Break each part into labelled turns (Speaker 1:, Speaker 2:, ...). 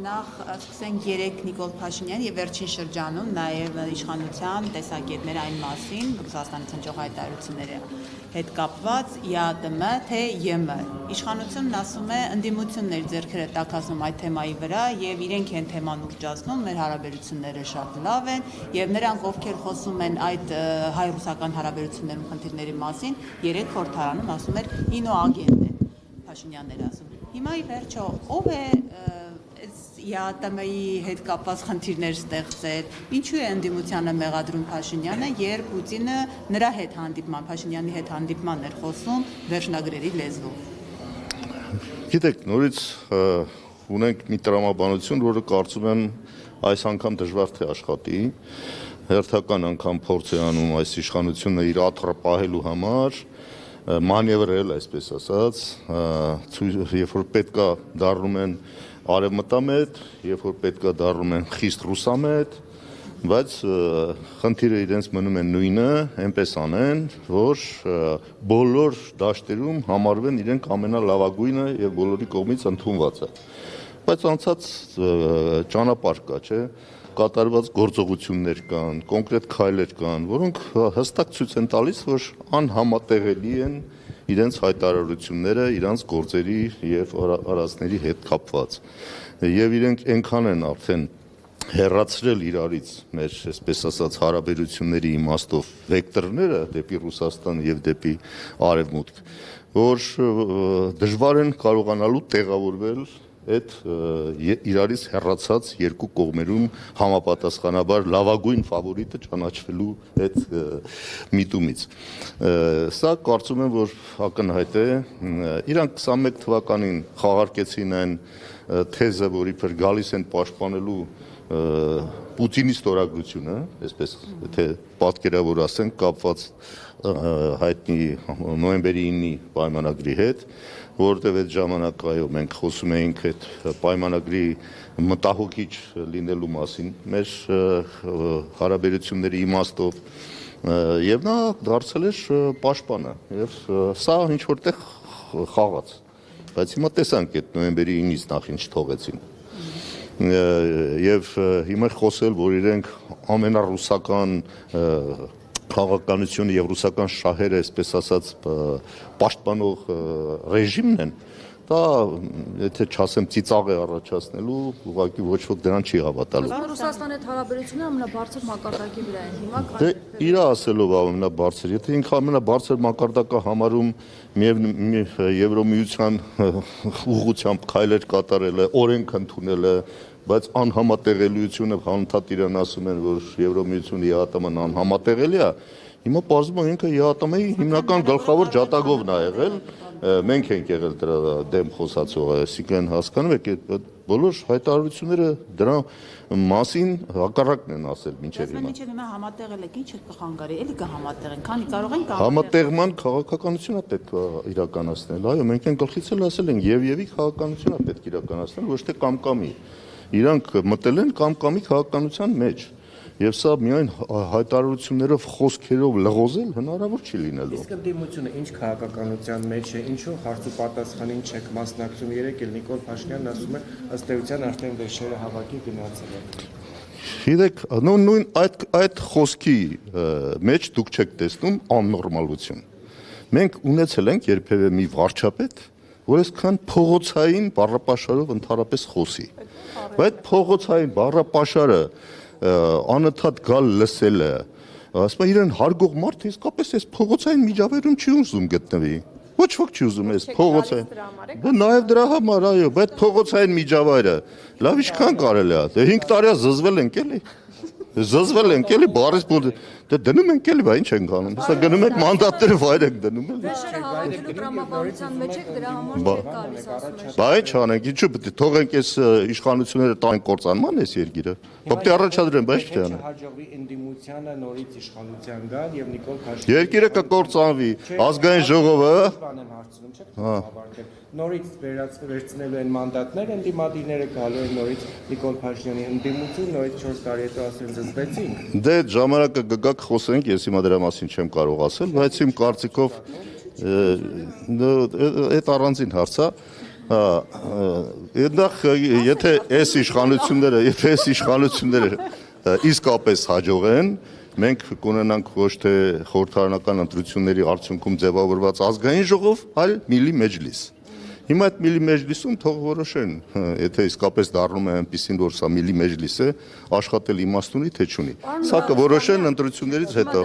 Speaker 1: նախ սկսենք երեք Նիկոլ Փաշինյան եւ վերջին շրջանում նաեւ իշխանության տեսակետներ այն մասին Ռուսաստանի ցնցող հայտարարությունների հետ կապված ԵԱՏՄ թե ԵՄ իշխանությունն ասում է ընդդիմություններ ձեռքերը տաքացնում այդ թեմայի վրա եւ իրենք են թեման ուռճացնում մեր հարաբերությունները շատ լավ են եւ նրանք ովքեր խոսում են այդ հայ-ռուսական հարաբերություններում խնդիրների մասին երեք խորհրդարանում ասում էր ինոագենտ է Փաշինյանն էր ասում հիմա ի վերջո ով է ԵԱՏՄ-ի հետ կապված խնդիրներ ստեղծել, ինչու է ընդդիմությանը մեղադրում Փաշինյանը, երբ Պուտինը նրա հետ հանդիպման, Փաշինյանի հետ հանդիպման էր խոսում վերջնագրերի լեզվով։
Speaker 2: Գիտեք, նորից ունենք մի տրամաբանություն, որը կարծում եմ այս անգամ դժվար թե աշխատի, հերթական անգամ փորձ է անում այս իշխանությունը իր աթոռը պահելու համար, մանևրել, այսպես ասած, երբ որ պետքա դառնում են արևմտամետ, երբ որ պետքա դառնում են խիստ ռուսամետ, բայց խնդիրը իրենց մնում են նույնը, այնպես անեն, որ բոլոր դաշտերում համարվեն իրենք ամենալավագույնը եւ բոլորի կողմից ընդունվածը։ Բայց անցած ճանապարհ կա, չէ՞, կատարված գործողություններ կան, կոնկրետ քայլեր կան, որոնք հստակ ցույց են տալիս, որ անհամատեղելի են իրենց հայտարարությունները, իրանց գործերի եւ արածների հետ կապված։ Եվ իրենք այնքան են արդեն հեռացրել իրարից մեր, այսպես ասած, հարաբերությունների իմաստով վեկտորները դեպի Ռուսաստան եւ դեպի Արևմուտք, որ դժվար են կարողանալու տեղավորվել այդ իրարից հեռացած երկու կողմերում համապատասխանաբար լավագույն ֆավորիտը ճանաչվելու այդ միտումից։ Սա կարծում եմ, որ ակնհայտ է, իրանք 21 թվականին խաղարկեցին այն թեզը, որ իբր գալիս են պաշտպանելու Պուտինի ստորագրությունը, այսպես թե պատկերավոր ասենք, կապված հայտնի նոյեմբերի 9-ի պայմանագրի հետ, որտեղ այդ ժամանակայով մենք խոսում էինք այդ պայմանագրի մտահոգիչ լինելու մասին մեր հարաբերությունների իմաստով եւ նա դարձել էր պաշտպանը եւ սա ինչ որտեղ խաղաց, բայց հիմա տեսանք այդ նոյեմբերի 9-ից նախ ինչ թողեցին եւ հիմա խոսել, որ իրենք ամենառուսական քաղաքականությունը եւ ռուսական շահերը, այսպես ասած, պաշտպանող ռեժիմն են, դա եթե չասեմ ծիծաղ է առաջացնելու, ուղղակի ոչ ոք դրան չի հավատալու։
Speaker 3: Ռուսաստանի հետ հարաբերությունները ամենաբարձր մակարդակի վրա են հիմա։
Speaker 2: Դե իր ասելով ամենաբարձր, եթե ինքը ամենաբարձր մակարդակը համարում Եվրոմիության ուղղությամբ քայլեր կատարելը, օրենք ընդունելը, բայց անհամատեղելիությունը հանթատ իրան ասում են, որ Եվրոմիությունը ԵԱՏՄ-ն անհամատեղելի է, հիմա պարզվում է ինքը ԵԱՏՄ-ի հիմնական գլխավոր ջատագովն է եղել, մենք ենք եղել դրա դեմ խոսացողը, այսինքն հասկանում եք, այդ բոլոր հայտարարությունները դրա մասին հակառակն են ասել մինչև հիմա։
Speaker 1: Մինչև հիմա համատեղել եք, ինչ կխանգարի, էլի կհամատեղեն, քանի կարող են
Speaker 2: Համատեղման քաղաքականությունը պետք է իրականացնել, այո, մենք են գլխից էլ ասել ենք եւ-ի քաղաքականությունը պետք է իրականացնել, ոչ թե կամ-կամի։ Իրանք մտել են կամ-կամի քաղաքականության մեջ եւ սա միայն հայտարարություններով, խոսքերով լղոզել հնարավոր չի լինելու։
Speaker 4: Իսկ ընդդիմությունը ինչ քաղաքականության մեջ է, ինչու հարց ու պատասխանին չեք մասնակցում, երեք էլ Նիկոլ Փաշինյանն ասում է, ըստ էության արդեն վերջերը հավաքի գնացել են։
Speaker 2: Գիտեք, նույն այդ խոսքի մեջ դուք չեք տեսնում աննորմալություն։ Մենք ունեցել ենք երբևէ մի վարչապետ, որ այսքան փողոցային բառապաշարով ընդհանրապես խոսի։ Բայց փողոցային բառապաշարը անընդհատ գալ լսելը, ասում է իրեն հարգող մարդ իսկապես այս փողոցային միջավայրում չի ուզում գտնվի։ Ոչ ոք չի ուզում այս փողոցային։ Դե նաև դրա համար, այո, բայց փողոցային միջավայրը լավ ինչքան կարելի է։ Դե 5 տարի է զզվել ենք էլի։ Զզվել ենք էլի բարես դե դնում ենք էլի, բա ինչ ենք անում։ Հեսա գնում ենք մանդատները վայր ենք դնում էլի։
Speaker 3: Վերջերը հավաքելու տրամաբանության մեջ եք դրա համար չեք գալիս ասում եք։
Speaker 2: Բա ինչ անենք, ինչու պետք է թողենք այս իշխանությունները տան կործանման այս երկիրը։ Պետք է առաջադրեն, բայց չի անեն։
Speaker 4: Հաջողվի ընդդիմությանը նորից իշխանության գալ եւ Նիկոլ Փաշինյանը
Speaker 2: Երկիրը կկործանվի, ազգային ժողովը
Speaker 4: բան եմ հարցնում, չեք հավաքել։ Նորից վերցնելու են մանդատներ, ընդդիմադիրները գալու են նորից Նիկոլ Փաշինյանի ընդդիմություն, նորից 4 տարի հետո ասեն զզվեցինք։
Speaker 2: Դե ժամանակը գգակ խոսենք, ես հիմա դրա մասին չեմ կարող ասել, բայց իմ կարծիքով այդ առանձին հարց է, Այդտեղ եթե այս իշխանությունները իսկապես հաջող են, մենք կունենանք ոչ թե խորհրդարանական ընտրությունների արդյունքում ձևավորված ազգային ժողով, այլ միլի մեջլիս։ Հիմա այդ միլի մեջլիսում թող որոշեն, եթե իսկապես դառնում է այնպեսին, որ սա միլի մեջլիս է, աշխատել իմաստ ունի, թե չունի։ Սա կորոշեն ընտրություններից հետո։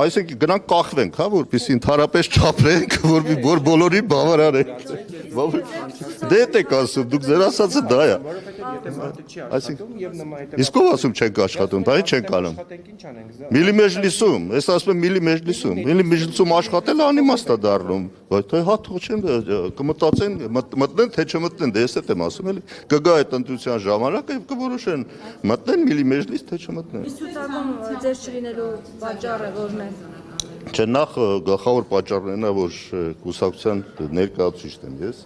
Speaker 2: Այսինքն գնանք կախվենք, հա, որպեսզի ընդհանրապես չափրենք, որ բոլորի բավարար է։ Դե եք ասում, դուք ձեր ասածը դա է։ Իսկ ով ասում չենք աշխատում, դա չենք անում։ Միլի մեջլիսում, ես ասում եմ միլի մեջլիսում աշխատել անիմաստ է դառնում, բայց թե հա թող չեն կմտածեն, մտնեն թե չմտնեն, դե ես էլ եմ ասում էլի, կգա այդ ընտրության ժամանակը եւ կորոշեն, մտնեն միլի մեջլիս թե չմտնեն։
Speaker 3: Ցուցակում ձեր չլինելու պատճառը որն է։
Speaker 2: Չէ, նախ գլխավոր պատճառն է, որ կուսակցության ներկայացուցիչն եմ ես,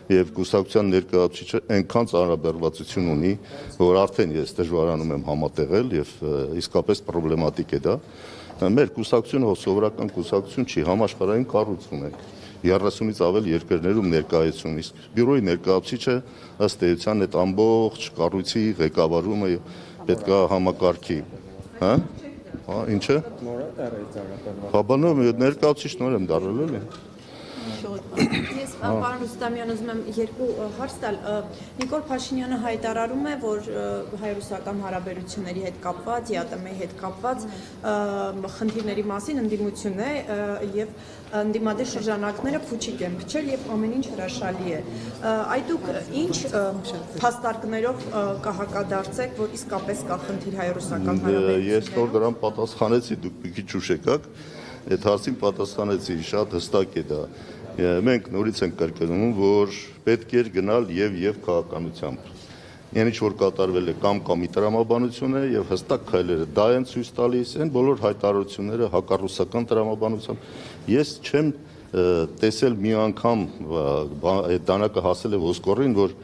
Speaker 2: եւ կուսակցության ներկայացուցիչը այնքան ծանրաբեռնվածություն ունի, որ արդեն ես դժվարանում եմ համատեղել եւ իսկապես պրոբլեմատիկ է դա։ Մեր կուսակցությունը սովորական կուսակցություն չի, համաշխարհային կառույց ունենք 30-ից ավել երկրներում ներկայացում, իսկ բյուրոյի ներկայացուցիչը ըստ էության այդ ամբողջ կառույցի ղեկավարումը պետք է համակարգի, հա? Ինչը։
Speaker 4: Նոր է դարել ծառայական։
Speaker 2: Բաբանո ներկայացուցիչ նոր եմ դառել էլի։
Speaker 5: Ես պարոն Ռուստամյան ուզում եմ երկու հարց տալ։ Նիկոլ Փաշինյանը հայտարարում է, որ հայ-ռուսական հարաբերությունների հետ կապված, ԵԱՏՄ-ի հետ կապված խնդիրների մասին ընդդիմություն է եւ ընդդիմադիր շրջանակները փուչիկ են փչել եւ ամեն ինչ հրաշալի է։ Այդուք ինչ փաստարկներով կհակադարձեք, որ իսկապես կա խնդիր հայ-ռուսական հարաբերություններում։
Speaker 2: Ես նոր դրան պատասխանեցի, դուք մի քիչ ուշ եկաք, այդ հարցին պատասխանեցի, շատ հստակ է դա։ Մենք նորից ենք կրկնում, որ պետք էր գնալ եւ քաղաքականությամբ։ Այն ինչ որ կատարվել է կամ մի տրամաբանություն է եւ հստակ քայլերը դա են ցույց տալիս, այն բոլոր հայտարարությունները հակառուսական տրամաբանությամբ։ Ես չեմ տեսել մի անգամ այդ դանակը հասել է ոսկորին, որ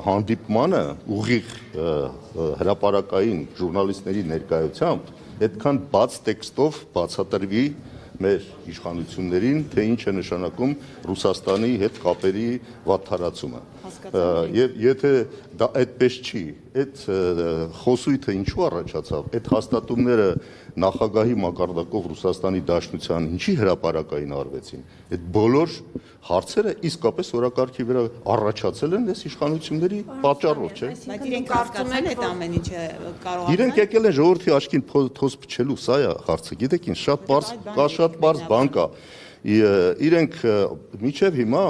Speaker 2: հանդիպմանը ուղիղ հրապարակային ժուրնալիստների ներկայությամբ այդքան բաց տեքստով բացատրվի մեր իշխանություններին, թե ինչ է նշանակում Ռուսաստանի հետ կապերի վատթարացումը։ Եվ եթե դա այդպես չի, այդ խոսույթը ինչու առաջացավ, այդ հաստատումները նախագահի մակարդակով Ռուսաստանի Դաշնության ինչի հրապարակային արվեցին, այդ բոլոր հարցերը իսկապես օրակարգի վրա առաջացել են այս իշխանությունների պատճառով, չէ՞։
Speaker 1: Բայց իրենք կարծում են այդ ամեն ինչը կարող
Speaker 2: Իրենք եկել են ժողովրդի աչքին թոս փչելու, սա է հարցը, գիտեք ինչ, շատ բարձ բան կա։ Իրենք մինչև հիմա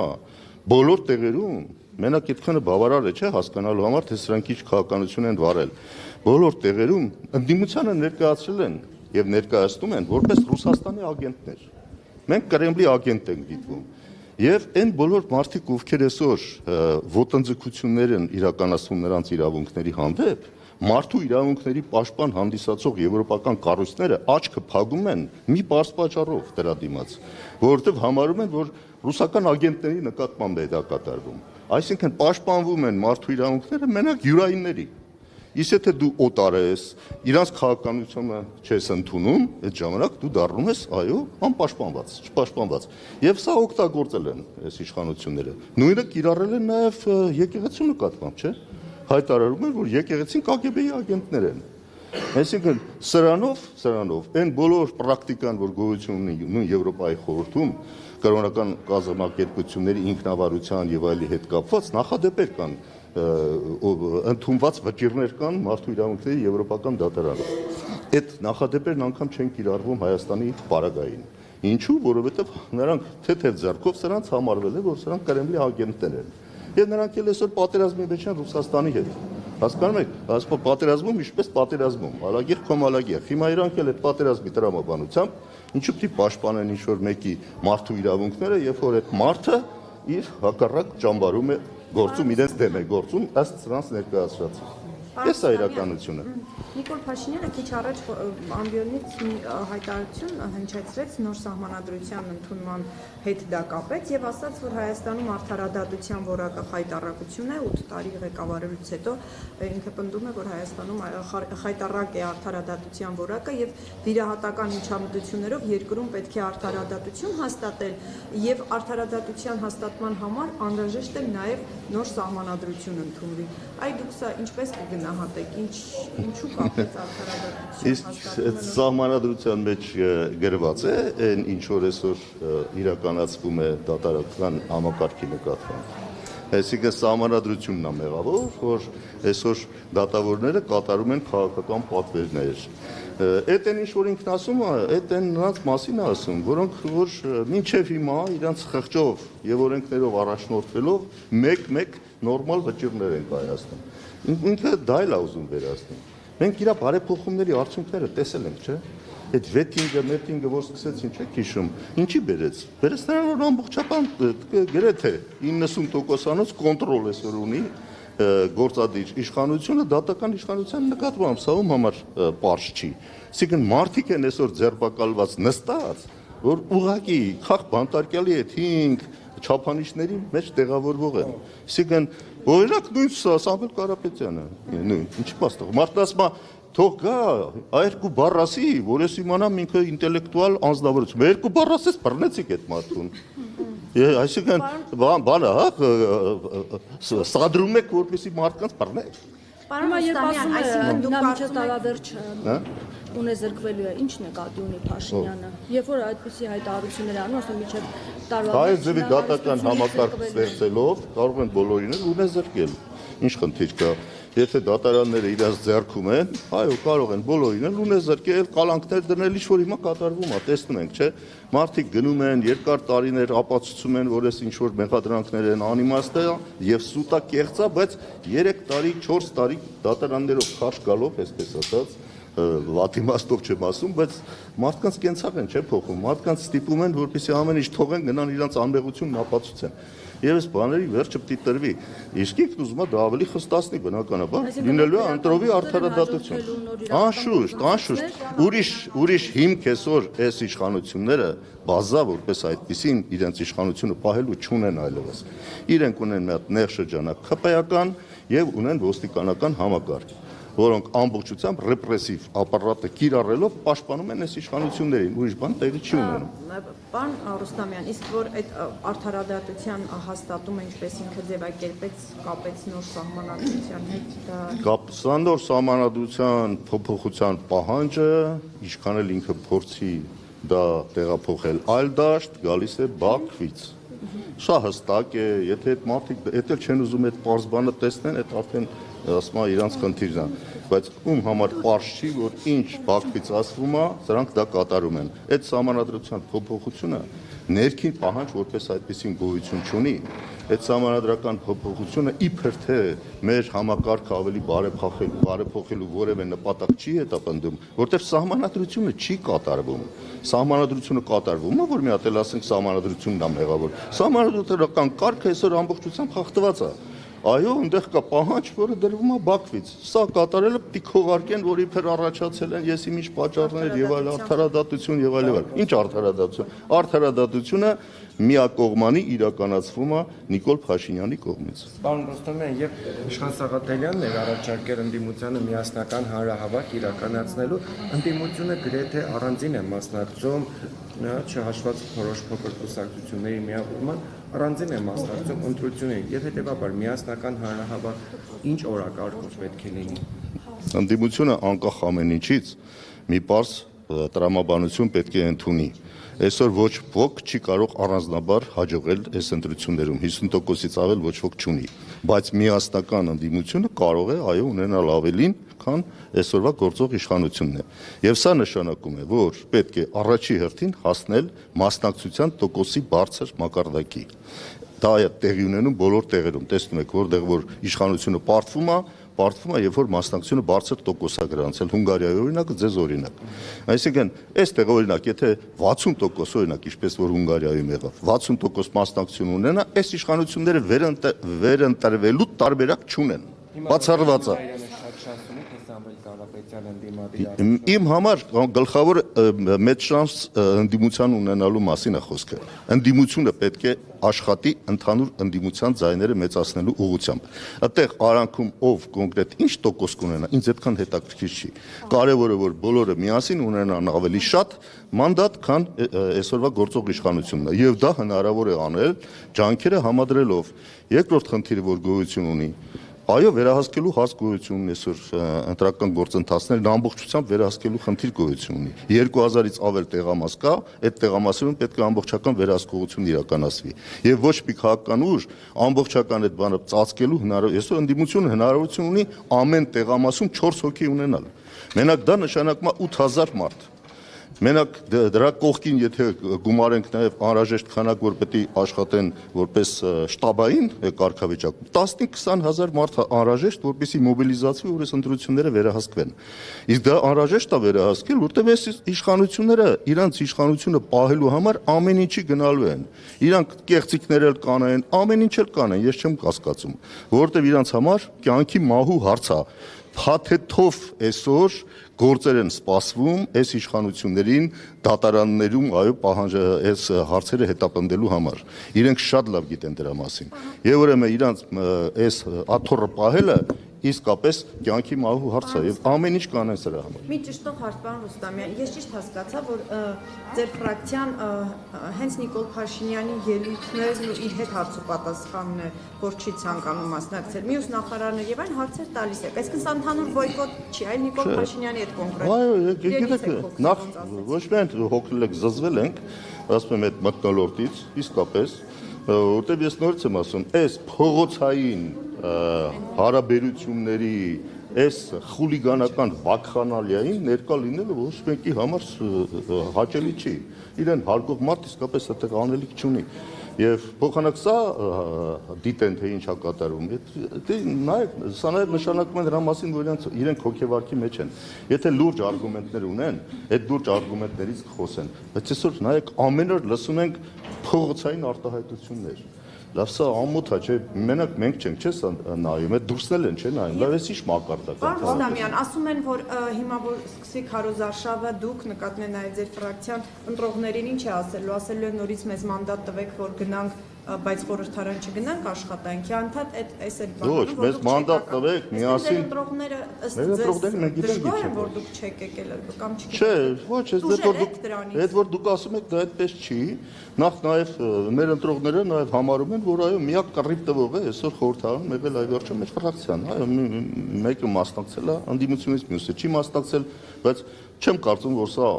Speaker 2: բոլոր տեղերում մենակ այդքանը բավարար է, չէ՞, հասկանալու համար, թե սրանք ինչ քաղաքականություն են վարել։ Բոլոր տեղերում ընդդիմությանը ներկայացրել են եւ ներկայացնում են որպես Ռուսաստանի ագենտներ։ Մենք Կրեմլի ագենտ ենք դիտվում։ Եվ այն բոլոր մարդիկ, ովքեր այսօր ոտնձգություններ են իրականացնում նրանց իրավունքների հանդեպ, մարդու իրավունքների պաշտպան հանդիսացող եվրոպական կառույցները աչքը փակում են մի բարձ պատճառով դրա դիմաց, որովհետև համարում են, որ ռուսական ագենտների նկատմամբ է դա կատարվում։ Այսինքն պաշտպանվում են մարդու իրավունքները մենակ յուրայինների։ Իսկ եթե դու օտար ես, իրանց քաղաքականությունը չես ընդունում, այդ ժամանակ դու դառնում ես, այո, անպաշտպանված, չպաշտպանված։ Եվ սա օգտագործել են այս իշխանությունները։ Նույնը կիրառել են նաև եկեղեցու նկատմամբ, չէ՞։ Հայտարարում են, որ եկեղեցին KGB-ի ագենտներ են։ Այսինքն սրանով այն բոլոր պրակտիկան, որ գոյություն ունի նույն Եվրոպայի խորհրդում, կրոնական կազմակերպությունների ինքնավարության եւ այլի հետ կապված նախադեպեր կան, ընդունված վճիռներ կան մարդու իրավունքների եվրոպական դատարանում։ Այդ նախադեպերն անգամ չեն կիրառվում Հայաստանի պարագային։ Ինչու՞, որովհետև նրանք թեթև ձեռքով սրանց համարվել է, որ սրանք Կրեմլի ագենտներ են։ Եվ նրանք էլ այսօր պատերազմի մեջ են Ռուսաստանի հետ։ Հասկանում եք, ասում պատերազմում ինչպես պատերազմում, ալագեղ կոմալագեղ։ Հիմա իրանք էլ այդ պատերազմի տրամաբանությամբ ինչու՞ պիտի պաշտպանեն ինչ-որ մեկի մարդու իրավունքները, երբ որ այդ մարդը իր հակառակ ճամբարում է գործում, իրենց դեմ է գործում, ըստ սրանց ներկայացրած։ Էս է իրականությունը։
Speaker 5: Նիկոլ Փաշինյանը քիչ առաջ ամբիոնից մի հայտարարություն հնչեցրեց նոր սահմանադրության ընդունման հետ դա կապեց եւ ասաց, որ Հայաստանում արդարադատության որակը խայտառակություն է 8 տարի ղեկավարելուց հետո ինքը պնդում է, որ Հայաստանում խայտառակ է արդարադատության որակը եւ վիրահատական միջամտություններով երկրում պետք է արդարադատություն հաստատել եւ արդարադատության հաստատման համար անհրաժեշտ է նաեւ նոր սահմանադրություն ընդունվի։ Այ դուք սա ինչպես կգնահատեք, ինչու կապեց արդարադատություն
Speaker 2: հաստատումը։ Իսկ սահմանադրության մեջ գրված է այն ինչ որ այսօր իրականացվում է դատարական համակարգի նկատմամբ։ Այսինքն սահմանադրությունն է մեղավոր, որ այսօր դատավորները կատարում են քաղաքական պատվերներ։ Այդ են ինչ որ ինքն ասում է, այդ են նրանց մասին է ասում, որոնք որ մինչև հիմա իրանց խղճով եւ օրենքներով առաջնորդվելով մեկ նորմալ վճիռներ են կայացնում։ Ինքը դա էլ է ուզում վերացնել։ Մենք իր բարեփոխումների արդյունքները տեսել ենք, չէ՞։ Այդ վետինգը, մետինգը, որ սկսեցին, չէ՞, հիշում։ Ինչի բերեց։ Բերեց նրան, որ ամբողջական գրեթե 90%-անոց կոնտրոլ այսօր ունի գործադիր իշխանությունը դատական իշխանության նկատմամբ, սա ում համար պարզ չի։ Այսինքն մարդիկ են այսօր ձերբակալված նստած, որ ուղղակի խաղ բանտարկյալի այդ 5 չափանիշների մեջ տեղավորվող են։ Այսինքն օրինակ նույն Սամվել Կարապետյանը, նույն ինչ մասնող, մարդն ասում է թող գա, երկու բառ ասի, որ ես իմանամ ինքը ինտելեկտուալ անձնավորություն։ Երկու բառ ասես բռնեցիք այդ մարդուն։ Այսինքն բանը, հա, սադրում եք, որպեսզի մարդկանց բռնեք։
Speaker 3: Պարոն Ռուստամյան, այսինքն դուք կարծում եք
Speaker 1: տարավերջ
Speaker 3: ունեզրկվելու է, ի՞նչ նկատի ունի Փաշինյանը։ Երբ որ այդպիսի հայտարարություններ անում, ասում միջև տարվա
Speaker 2: Այս ձևի դատական համակարգ ստեղծելով կարող են բոլորին ունեզրկել։ Ինչ խնդիր կա։ Եթե դատարանները իրաց ձեռքում են, այո, կարող են բոլորին ունեզրկել, կալանքներ դնել, ինչ որ հիմա կատարվում է, տեսնում ենք, չէ՞։ Մարդիկ գնում են, երկար տարիներ ապացուցում են, որ այս ինչ որ մեղադրանքներ են անիմաստ է եւ սուտա կեղծա, բայց 3 տարի, 4 տարի դատարաններով քաշ գալով, այսպես ասած, վատիմաստով չեմ ասում, բայց մարդկանց կենցաղ են, չէ՞ փոխում։ Մարդկանց ստիպում են, որպեսզի ամեն ինչ թողեն, գնան իրանց անմեղությունն ապացուցեն։ Եվ այս բաների վերջը պիտի տրվի։ Իսկ ինքն ուզում է դա ավելի խստացնի բնականաբար, լինելու է ընտրովի արդարադատություն։ Անշուշտ, ուրիշ հիմք այսօր այս իշխանությունները բազա որպես այդպեսին իրենց իշխանությունը պահելու չունեն այլևս։ Իրենք ունեն մի հատ նեղ շրջանակ ԿՊ-ական եւ ունեն ոստիկանական համակարգ, որոնք ամբողջությամբ ռեպրեսիվ ապարատը կիրառելով պաշտպանում են այս իշխանություններին, ուրիշ բան տեղի չի ունենում։
Speaker 5: Պարոն Ռուստամյան, իսկ որ այդ արդարադատության հաստատումը ինչպես ինքը ձևակերպեց, կապեց նոր սահմանադրության հետ, դա
Speaker 2: Սա նոր սահմանադրության փոփոխության պահանջը, ինչքան էլ ինքը փորձի դա տեղափոխել այլ դաշտ, գալիս է Բաքվից։ Սա հստակ է, եթե այդ մարդիկ էլ չեն ուզում այդ պարզ բանը տեսնեն, այդ արդեն ասում է իրանց խնդիրն է, բայց ում համար պարզ չի, որ ինչ Բաքվից ասվում է, սրանք դա կատարում են։ Այդ սահմանադրության փոփոխությունը ներքին պահանջ որպես այդպեսին գոյություն չունի։ Այդ սահմանադրական փոփոխությունը իբր թե մեր համակարգը ավելի բարեփոխելու որևէ նպատակ չի հետապնդում, որտեղ սահմանադրությունը չի կատարվում։ Սահմանադրությունը կատարվում է, որ մի հատ էլ ասենք սահմանադրությունն է մեղավոր։ Սահմանադրական կարգը այսօր ամբողջությամբ խախտված է։ Այո, այնտեղ կա պահանջ, որը դրվում է Բաքվից։ Սա կատարելը պիտի քողարկեն, որ իբր առաջացել են եսի ինչ պատճառներ եւ այլ արդարադատություն եւ այլ։ Ինչ արդարադատություն։ Արդարադատությունը միակողմանի իրականացվում է Նիկոլ Փաշինյանի կողմից։
Speaker 4: Պարոն Ռուստամյան, եւ Իշխան Սաղաթելյանն էր առաջարկել ընդդիմությանը միասնական հանրահավաք իրականացնելու, ընդդիմությունը գրեթե առանձին է մասնակցում, չհաշված որոշ փոքր կուսակցությունների միավորման, առանձին է մասնակցում ընտրություններին, եւ հետեւաբար միասնական հանրահավաք ինչ օրակարգով պետք է լինի։
Speaker 2: Ընդդիմությունը անկախ ամեն ինչից մի պարզ տրամաբանություն պետք է ընդունի։ Այսօր ոչ ոք չի կարող առանձնաբար հաջողել այս ընտրություններում, 50%-ից ավել ոչ ոք չունի, բայց միասնական ընդդիմությունը կարող է այո ունենալ ավելին, քան այսօրվա գործող իշխանությունն է։ Եվ սա նշանակում է, որ պետք է առաջի հերթին հասնել մասնակցության տոկոսի բարձր մակարդակի։ Դա է տեղի ունենում բոլոր տեղերում, տեսնում եք, որտեղ որ իշխանությունը պարտվում է, երբ որ մասնակցությունը բարձր տոկոս է գրանցել, Հունգարիայի օրինակը ձեզ օրինակ։ Այսինքն, այստեղ օրինակ, եթե 60% օրինակ, ինչպես որ Հունգարիայում եղավ, 60% մասնակցություն ունենա, այս իշխանությունները վերընտրվելու տարբերակ չունեն։ Բացառված է։
Speaker 4: հանրության ընդդիմադիր
Speaker 2: Իմ համար գլխավոր մեծ շանս ընդդիմության ունենալու մասին է խոսքը։ Ընդդիմությունը պետք է աշխատի ընդհանուր ընդդիմության ձայները մեծացնելու ուղղությամբ։ Այդտեղ արանքում ով կոնկրետ ինչ տոկոս կունենա, ինձ այդքան հետաքրքիր չի։ Կարևորը որ բոլորը միասին ունենան ավելի շատ մանդատ, քան այսօրվա գործող իշխանությունն է, եւ դա հնարավոր է անել ջանքերը համադրելով։ Երկրորդ խնդիրը, որ գոյություն ունի, այո, վերահսկելու հաս գոյություն ունի այսօր ընտրական գործընթացներն ամբողջությամբ վերահսկելու խնդիր գոյություն ունի։ 2000-ից ավել տեղամաս կա, այդ տեղամասերում պետք է ամբողջական վերահսկողություն իրականացվի։ Եվ ոչ մի քաղաքական ուժ ամբողջական այդ բանը ծածկելու այսօր ընդդիմությունը հնարավորություն ունի ամեն տեղամասում 4 հոգի ունենալ։ Մենակ դա նշանակում է 8000 մարդ։ Մենակ դրա կողքին եթե գումարենք նաև անհրաժեշտ քանակ, որ պետք է աշխատեն որպես շտաբային կարգավիճակում, 15-20 հազար մարդ անհրաժեշտ, որպեսզի մոբիլիզացվի, որ այս ընտրությունները վերահսկվեն։ Իսկ դա անհրաժեշտ է վերահսկել, որտեղ այս իշխանությունները իրանց իշխանությունը պահելու համար ամեն ինչի գնալու են։ Իրանք կեղծիքներ էլ կանեն, ամեն ինչ էլ կանեն, ես չեմ կասկածում, որովհետև իրանց համար կյանքի մահու հարց է։ Փաթեթով այսօր գործեր են սպասվում այս իշխանություններին դատարաններում այո պահանջ այս հարցերը հետապնդելու համար։ Իրենք շատ լավ գիտեն դրա մասին։ Եվ ուրեմն իրանց այս աթոռը պահելը իսկապես կյանքի մահու հարց է եւ ամեն ինչ կանեն սրա համար։
Speaker 5: Մի ճշտող հարց, պարոն Ռուստամյան, ես ճիշտ հասկացա, որ ձեր ֆրակցիան հենց Նիկոլ Փաշինյանի ելույթներն ու իր հետ հարցուպատասխանն է, որ չի ցանկանում մասնակցել։ Մյուս նախարարներ եւ այն հարցեր տալիս եք։ Այսինքն սա ընդհանուր բոյկոտ չի, այլ Նիկոլ Փաշինյանի հետ կոնկրետ։
Speaker 2: Այո, գիտեք, նախ ոչ միայն հոգնել եք, զզվել ենք, ասում եմ այդ մթնոլորտից, իսկապես, որտեղ ես նորից եմ ասում, այս փողոցային հարաբերությունների այս խուլիգանական վակխանալիային ներկա լինելը ոչ մեկի համար հաճելի չի։ Իրեն հարգող մարդ իսկապես այդտեղ անելիք չունի։ Եվ փոխանակ սա դիտեն թե ինչ է կատարվում։ Նայեք, սա նաև նշանակում է դրա մասին, որ իրենք հոգեվարքի մեջ են։ Եթե լուրջ արգումենտներ ունեն, այդ լուրջ արգումենտներից խոսեն։ Բայց այսօր նայեք, ամեն օր լսում ենք փողոցային արտահայտություններ։ Լավ, սա ամոթ է, չէ՞, մենակ մենք չենք, չէ՞, սա նայում, այդ դուրսն էլ են, չէ՞, նայում, լավ, էս ինչ մակարդակ է։
Speaker 5: Պարոն Ռուստամյան, ասում են, որ հիմա որ սկսի քարոզարշավը, դուք նկատն է նաև ձեր ֆրակցիան ընտրողներին ինչ է ասելու, ասելու է նորից մեզ մանդատ տվեք, որ գնանք, բայց խորհրդարան չգնանք աշխատանքի, անդադ այս էլ բանը։
Speaker 2: Ոչ, մեզ մանդատ տվեք, միասին։
Speaker 5: Ընտրողները
Speaker 2: մենք գիտենք
Speaker 5: դժգոհ են, որ դուք չեք եկել կամ չգիտեք։
Speaker 2: Չէ, ոչ, այդ որ դուք ասում եք, դա այդպես չի։ Նախ նաև մեր ընտրողները նաև համարում են, որ այո, միակ կռիվ տվող է այսօր խորհրդարանում եղել այ վերջը մեր ֆրակցիան, այո, մեկը մասնակցել է, ընդդիմությունից մյուսը չի մասնակցել, բայց չեմ կարծում, որ սա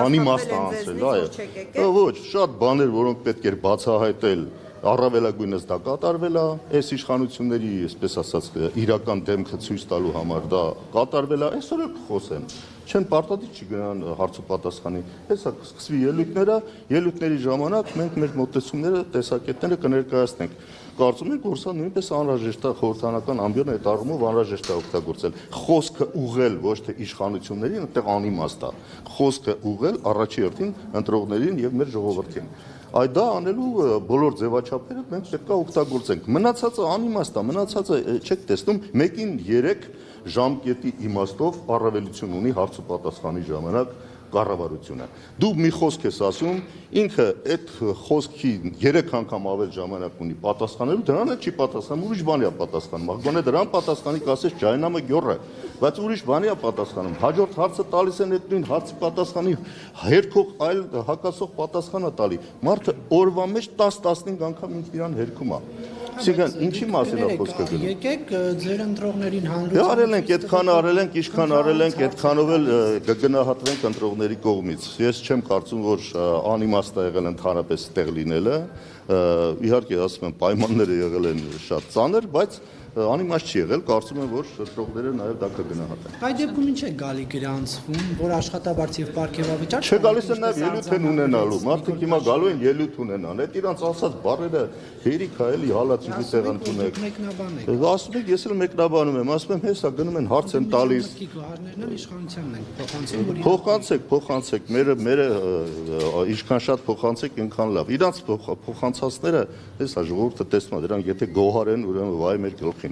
Speaker 2: անիմաստ է անցել, այո։ Ոչ, շատ բաներ, որոնք պետք էր բացահայտել, առավելագույնս դա կատարվել է, այս իշխանությունների, այսպես ասած, իրական դեմքը ցույց տալու համար դա կատարվել է, այսօր էլ կխոսեն։ Չեն պարտադիր չգնան հարցուպատասխանի։ Հեսա կսկսվի ելույթների ժամանակ մենք մեր մոտեցումները, տեսակետները կներկայացնենք։ Կարծում ենք, որ սա նույնպես անհրաժեշտ է խորհրդանական ամբիոն այդ առումով անհրաժեշտ է օգտագործել։ Խոսքը ուղղել ոչ թե իշխանություններին, այդտեղ անիմաստ է։ Խոսքը ուղղել առաջի հերթին ընտրողներին եւ մեր ժողովրդին։ Այդ դա անելու բոլոր ձևաչափերը մենք պետք է օգտագործենք։ Մնացածը անիմաստ է, մնացածը չեք տեսնում, մեկին 3 ժամկետի իմաստով առավելություն ունի հարցուպատասխանի ժամանակ կառավարությունը։ Դու մի խոսք ես ասում, ինքը այդ խոսքի 3 անգամ ավել ժամանակ ունի պատասխանելու, դրան էլ չի պատասխանում, ուրիշ բանի է պատասխանում։ Աղբոնե դրան պատասխանի կասես ջայնամը գյոռ է, բայց ուրիշ բանի է պատասխանում։ Հաջորդ հարցը տալիս են այդ նույն հարցի պատասխանի հերքող այլ հակասող պատասխան է տալի։ Մարդը օրվա մեջ 10-15 անգամ ինքն իրան հերքում է։ Այսինքն ինչի մասին է խոսքը գնում։
Speaker 6: Եկեք ձեր ընտրողներին հանրություն։
Speaker 2: Արել ենք, այդքան արել ենք, ինչքան արել ենք, այդքանով էլ կգնահատվենք ընտրողների կողմից։ Ես չեմ կարծում, որ անիմաստ է եղել ընդհանրապես տեղ լինելը։ Իհարկե, ասում եմ, պայմանները եղել են շատ ծանր, բայց անիմաստ չի եղել, կարծում եմ, որ ընտրողները նաև դա կգնահատեն։
Speaker 6: Այդ դեպքում ինչ է գալի գրանցվում, որ աշխատավարձ եւ պարգևավճար
Speaker 2: չէ գալիս են նաև ելույթ են ունենալու, մարդիկ հիմա գալու են ելույթ ունենան, այդ իրանց ասած բառերը հերիք է էլի հալածուի տեղանքունեք։ Ասում եք, ես էլ մեկնաբանում եմ, ասում եմ, հեսա գնում են հարց են տալիս։
Speaker 6: Գահարներն էլ իշխանությանն են փոխանցում, որ
Speaker 2: Փոխանցեք, մեր ինչքան շատ փոխանցեք, այնքան լավ։ Իրանց փոխանցածները, հեսա ժողովուրդը տեսնում է, դրանք եթե գոհար են, ուրեմն վայ մեր գլխին